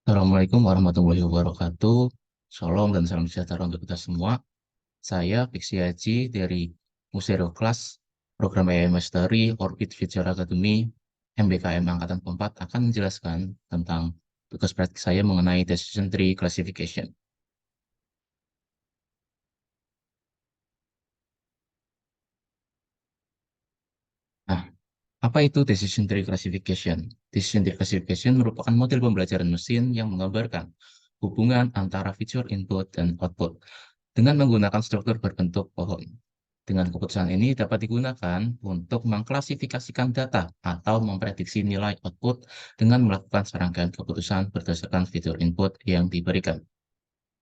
Assalamualaikum warahmatullahi wabarakatuh. Shalom dan salam sejahtera untuk kita semua. Saya Fiksi Haji dari Musero Kelas Program AI Mastery Orbit Future Academy MBKM Angkatan keempat akan menjelaskan tentang tugas praktik saya mengenai Decision Tree Classification. Nah, apa itu Decision Tree Classification? Decision Tree Classification merupakan model pembelajaran mesin yang menggambarkan hubungan antara feature input dan output dengan menggunakan struktur berbentuk pohon. Dengan keputusan ini dapat digunakan untuk mengklasifikasikan data atau memprediksi nilai output dengan melakukan serangkaian keputusan berdasarkan fitur input yang diberikan.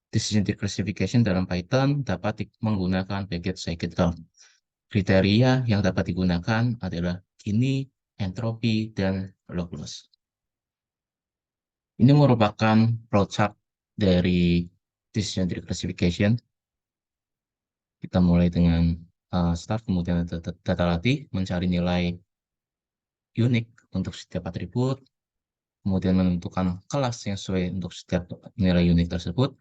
Decision tree classification dalam Python dapat menggunakan package scikit-learn. Kriteria yang dapat digunakan adalah Gini, entropi, dan log loss. Ini merupakan flowchart dari decision tree classification. Kita mulai dengan start, kemudian data latih, mencari nilai unik untuk setiap atribut, kemudian menentukan kelas yang sesuai untuk setiap nilai unik tersebut,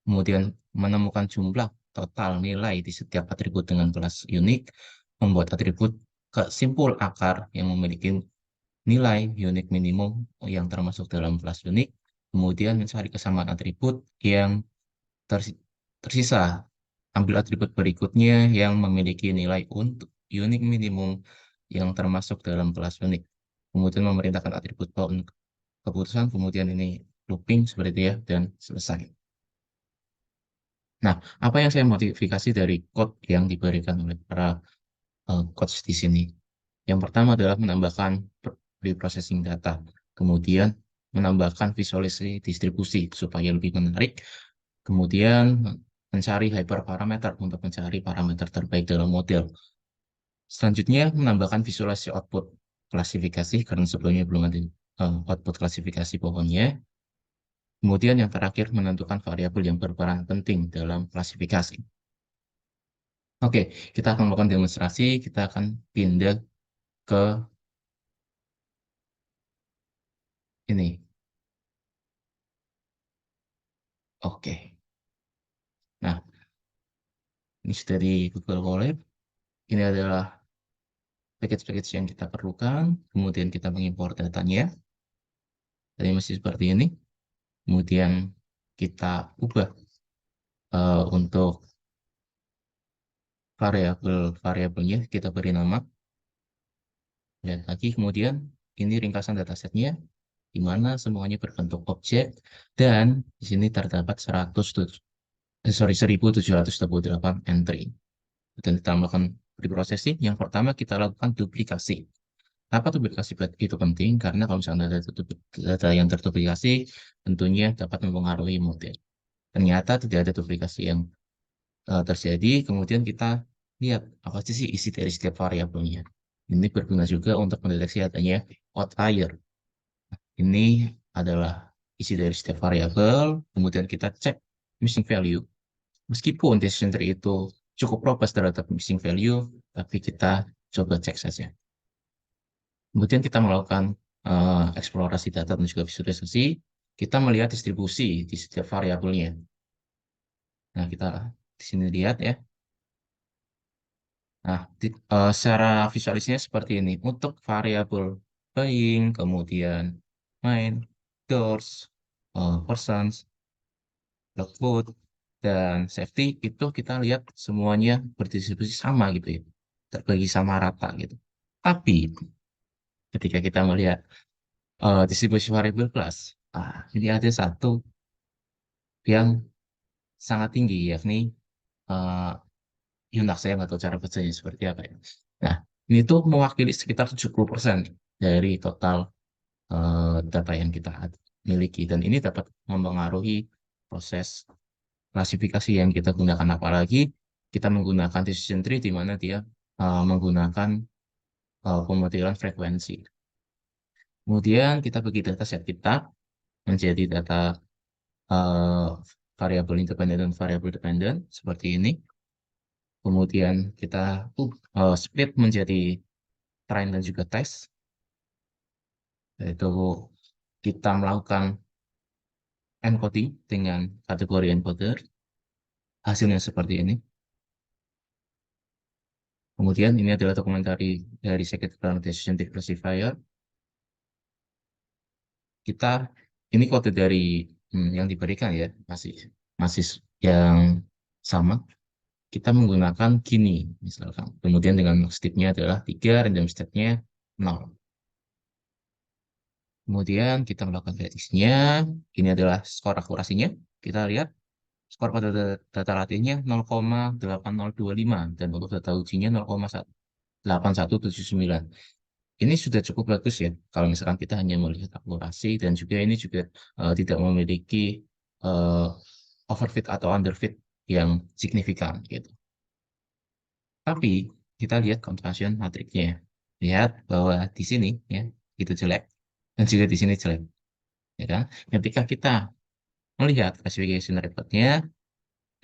kemudian menemukan jumlah total nilai di setiap atribut dengan kelas unik, membuat atribut ke simpul akar yang memiliki nilai unik minimum yang termasuk dalam kelas unik, kemudian mencari kesamaan atribut yang tersisa. Ambil atribut berikutnya yang memiliki nilai untuk unik minimum yang termasuk dalam kelas unik. Kemudian memerintahkan atribut keputusan, kemudian ini looping seperti itu ya, dan selesai. Nah, apa yang saya modifikasi dari code yang diberikan oleh para coach di sini? Yang pertama adalah menambahkan pre-processing data, kemudian menambahkan visualisasi distribusi supaya lebih menarik, kemudian mencari hyperparameter untuk mencari parameter terbaik dalam model. Selanjutnya, menambahkan visualisasi output klasifikasi, karena sebelumnya belum ada output klasifikasi pohonnya. Kemudian yang terakhir, menentukan variabel yang berperan penting dalam klasifikasi. Oke, kita akan melakukan demonstrasi, kita akan pindah ke ini. Oke, nah ini sudah di Google Colab. Ini adalah package-package yang kita perlukan, kemudian kita mengimpor datanya. Tadi masih seperti ini. Kemudian kita ubah untuk variabelnya, kita beri nama. Lihat lagi, kemudian ini ringkasan datasetnya, di mana semuanya berbentuk objek, dan di sini terdapat 1728 entry. Dan kita melakukan preprocessing. Yang pertama kita lakukan duplikasi. Apa duplikasi itu penting? Karena kalau misalnya ada data yang terduplikasi, tentunya dapat mempengaruhi model. Ternyata tidak ada duplikasi yang terjadi, kemudian kita lihat apa sih isi dari setiap variabelnya. Ini berguna juga untuk mendeteksi adanya outlier. Ini adalah isi dari setiap variabel, kemudian kita cek missing value. Meskipun decision tree itu cukup robust terhadap missing value, tapi kita coba cek saja. Kemudian kita melakukan eksplorasi data dan juga visualisasi. Kita melihat distribusi di setiap variabelnya. Nah, kita di sini lihat ya. Nah, secara visualisasinya seperti ini. Untuk variabel buying, kemudian main, doors, persons, food, dan safety, itu kita lihat semuanya berdistribusi sama gitu ya. Terbagi sama rata gitu. Tapi ketika kita melihat distribusi variabel kelas, ini ada satu yang sangat tinggi, yakni uh, Yunak, saya nggak tahu cara bacanya seperti apa ya. Nah, ini tuh mewakili sekitar 70% dari total data yang kita miliki. Dan ini dapat mempengaruhi proses klasifikasi yang kita gunakan. Apalagi kita menggunakan decision tree di mana dia menggunakan pemodelan frekuensi. Kemudian kita bagi data set kita menjadi data uh, variabel independen dan variabel dependen seperti ini. Kemudian kita split menjadi train dan juga test, yaitu kita melakukan encoding dengan kategori encoder. Hasilnya seperti ini. Kemudian ini adalah dokumentasi dari Scikit Parameterization Declassifier. Kita ini kode dari yang diberikan ya, masih masih yang sama. Kita menggunakan gini misalkan. Kemudian dengan stepnya adalah 3, random stepnya 0. Kemudian kita melakukan prediksinya. Ini adalah skor akurasinya. Kita lihat skor pada data latihnya 0,8025 dan untuk data ujinya 0,8179. Ini sudah cukup bagus ya. Kalau misalkan kita hanya melihat akurasi dan juga ini juga tidak memiliki uh, overfit atau underfit yang signifikan gitu. Tapi kita lihat conversion matrixnya. Lihat bahwa di sini ya itu jelek dan juga di sini jelek, ya kan? Ketika kita melihat classification reportnya,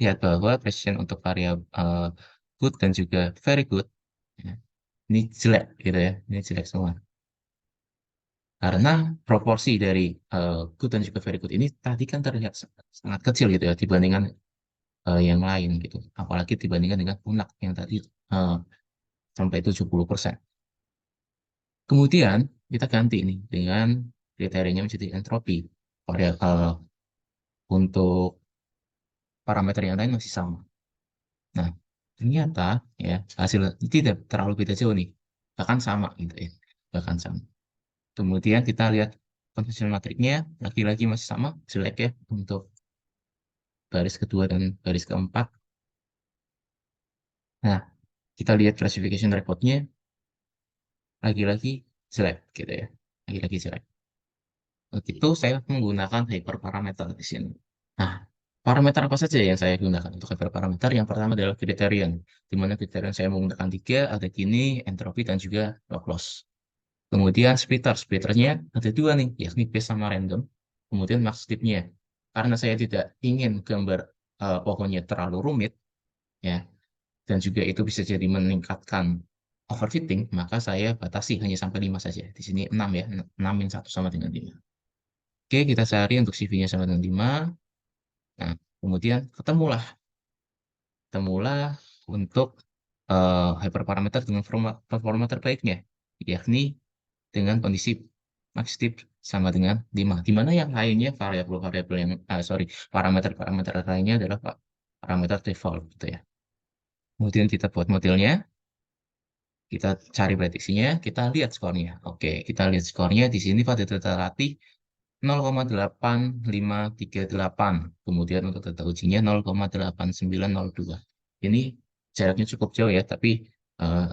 lihat bahwa precision untuk variabel good dan juga very good, ya, ini jelek gitu ya, ini jelek semua. Karena proporsi dari good dan juga very good ini tadi kan terlihat sangat kecil gitu ya dibandingkan yang lain gitu. Apalagi dibandingkan dengan punak yang tadi uh, sampai 70%. Kemudian kita ganti ini dengan kriterianya menjadi entropi. Variabel untuk parameter yang lain masih sama. Nah, ternyata ya hasil tidak terlalu beda jauh nih. Bahkan sama gitu ya. Bahkan sama. Kemudian kita lihat conventional matrixnya lagi-lagi masih sama, jelek ya untuk baris kedua dan baris keempat. Nah, kita lihat classification reportnya lagi-lagi jelek gitu ya. Lagi-lagi jelek. Untuk itu saya menggunakan hyperparameter di sini. Nah, parameter apa saja yang saya gunakan untuk hyperparameter? Yang pertama adalah criterion, di mana criterion saya menggunakan tiga, ada Gini, entropi, dan juga log loss. Kemudian splitternya ada dua nih, yakni base sama random. Kemudian max tipnya. Karena saya tidak ingin gambar pohonnya terlalu rumit, ya, dan juga itu bisa jadi meningkatkan overfitting, maka saya batasi hanya sampai 5 saja. Di sini 6 ya, 6 min 1 sama dengan 5. Oke, kita cari untuk CV-nya sama dengan 5. Nah, kemudian ketemulah untuk hyperparameter dengan performa terbaiknya, yakni dengan kondisi max tip sama dengan 5. Di mana yang lainnya variabel-variabel yang, parameter-parameter lainnya adalah parameter default gitu ya. Kemudian kita buat modelnya, kita cari prediksinya, kita lihat skornya. Oke, kita lihat skornya di sini pada data latih 0,85538. Kemudian untuk data ujinya 0,8902. Ini jaraknya cukup jauh ya, tapi eh,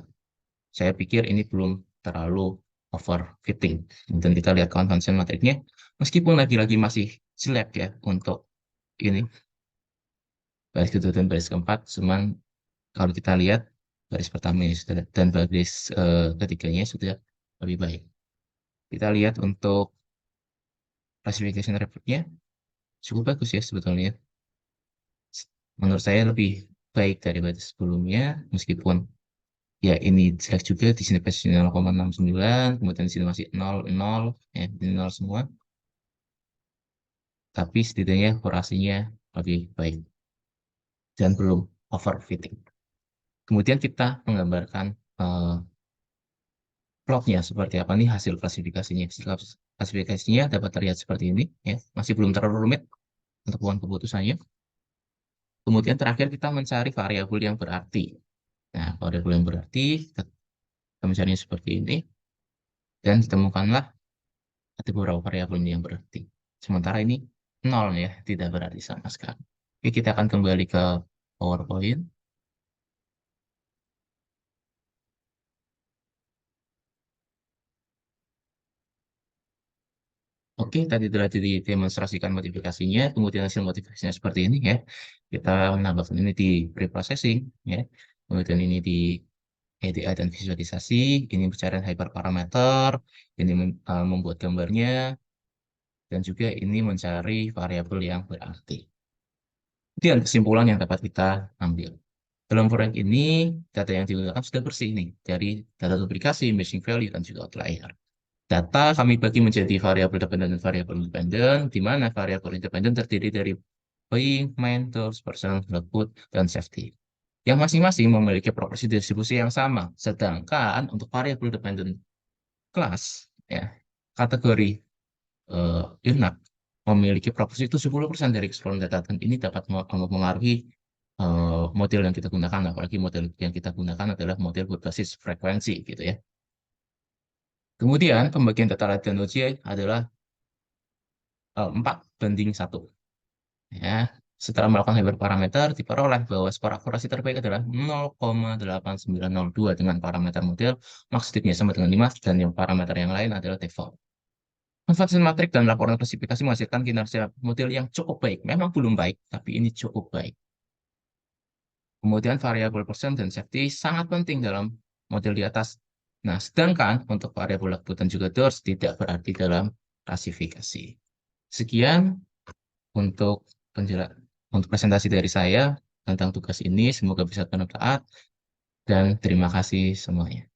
saya pikir ini belum terlalu overfitting. Dan kita lihat convention matrixnya, meskipun lagi-lagi masih jelek ya untuk ini baris kedua dan baris keempat, cuman kalau kita lihat baris pertama ini sudah dan baris ketiganya sudah lebih baik. Kita lihat untuk classification reportnya cukup bagus ya sebetulnya. Menurut saya lebih baik daripada sebelumnya, meskipun ya ini jelek juga di sini posisi 0,69, kemudian di sini masih 0, 0, ya ini 0 semua, tapi setidaknya kurasinya lebih baik dan belum overfitting. Kemudian kita menggambarkan eh, plotnya seperti apa nih hasil klasifikasinya. Hasil klasifikasinya dapat terlihat seperti ini, ya masih belum terlalu rumit untuk keputusannya. Kemudian terakhir kita mencari variabel yang berarti. Nah, variabel yang berarti kita mencarinya seperti ini dan ditemukanlah ada beberapa variabel yang berarti. Sementara ini nol ya, tidak berarti sama sekali. Oke, kita akan kembali ke PowerPoint. Oke, tadi telah didemonstrasikan modifikasinya, kemudian hasil modifikasinya seperti ini ya. Kita menambahkan ini di preprocessing ya. Kemudian ini di EDA dan visualisasi, ini pencarian hyperparameter, ini membuat gambarnya, dan juga ini mencari variabel yang berarti. Kemudian kesimpulan yang dapat kita ambil. Dalam proyek ini, data yang digunakan sudah bersih nih, dari data duplikasi, matching value, dan juga outlier. Data kami bagi menjadi variabel dependen dan variabel independen, di mana variabel independen terdiri dari being, main, tools, person, output, dan safety. Yang masing-masing memiliki proporsi distribusi yang sama. Sedangkan untuk variabel dependen kelas, ya, kategori IRNAP memiliki proporsi 70% dari keseluruhan data, dan ini dapat mempengaruhi model yang kita gunakan, apalagi model yang kita gunakan adalah model berbasis frekuensi gitu ya. Kemudian pembagian data latihan uji adalah 4:1. Ya, setelah melakukan hybrid parameter, diperoleh bahwa skor akurasi terbaik adalah 0,8902 dengan parameter model, max tipnya sama dengan 5, dan yang parameter yang lain adalah default. Conversion matrik dan laporan klasifikasi menghasilkan kinerja model yang cukup baik. Memang belum baik, tapi ini cukup baik. Kemudian variabel persen dan safety sangat penting dalam model di atas. Nah, sedangkan untuk variabel output dan juga DORS tidak berarti dalam klasifikasi. Sekian untuk untuk presentasi dari saya tentang tugas ini. Semoga bisa bermanfaat dan terima kasih semuanya.